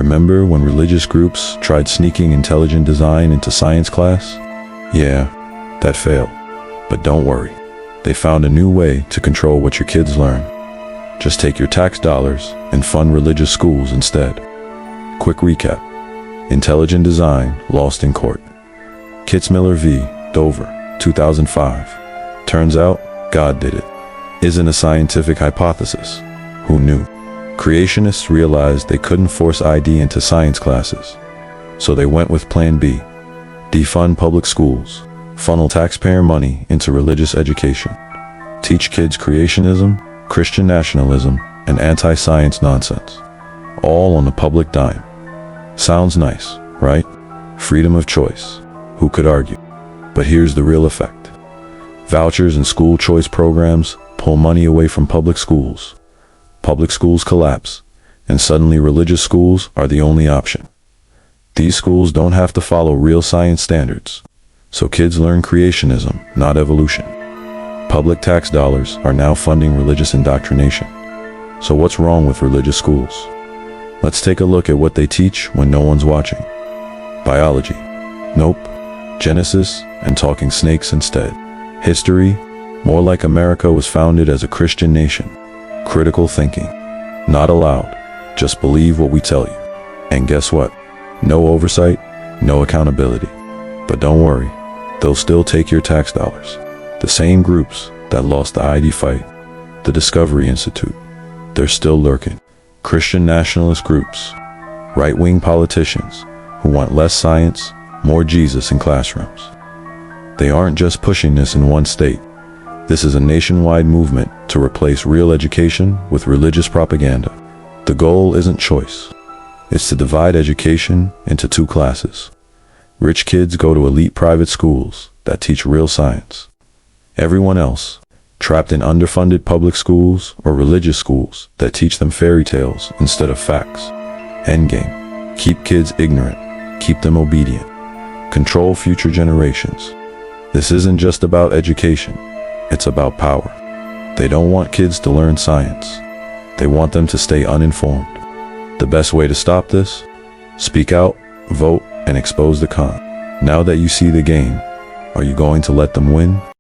Remember when religious groups tried sneaking intelligent design into science class? Yeah, that failed. But don't worry. They found a new way to control what your kids learn. Just take your tax dollars and fund religious schools instead. Quick recap. Intelligent design lost in court. Kitzmiller v. Dover, 2005. Turns out, God did it. Isn't a scientific hypothesis. Who knew? Creationists realized they couldn't force ID into science classes. So they went with Plan B. Defund public schools. Funnel taxpayer money into religious education. Teach kids creationism, Christian nationalism, and anti-science nonsense. All on the public dime. Sounds nice, right? Freedom of choice. Who could argue? But here's the real effect. Vouchers and school choice programs pull money away from public schools. Public schools collapse, and suddenly religious schools are the only option. These schools don't have to follow real science standards. So kids learn creationism, not evolution. Public tax dollars are now funding religious indoctrination. So what's wrong with religious schools? Let's take a look at what they teach when no one's watching. Biology. Nope. Genesis and talking snakes instead. History. More like America was founded as a Christian nation. Critical thinking. Not allowed. Just believe what we tell you. And guess what? No oversight, no accountability. But don't worry. They'll still take your tax dollars. The same groups that lost the ID fight, the Discovery Institute, they're still lurking. Christian nationalist groups, right-wing politicians who want less science, more Jesus in classrooms. They aren't just pushing this in one state. This is a nationwide movement to replace real education with religious propaganda. The goal isn't choice. It's to divide education into two classes. Rich kids go to elite private schools that teach real science. Everyone else, trapped in underfunded public schools or religious schools that teach them fairy tales instead of facts. Endgame. Keep kids ignorant. Keep them obedient. Control future generations. This isn't just about education. It's about power. They don't want kids to learn science. They want them to stay uninformed. The best way to stop this? Speak out, vote, and expose the con. Now that you see the game, are you going to let them win?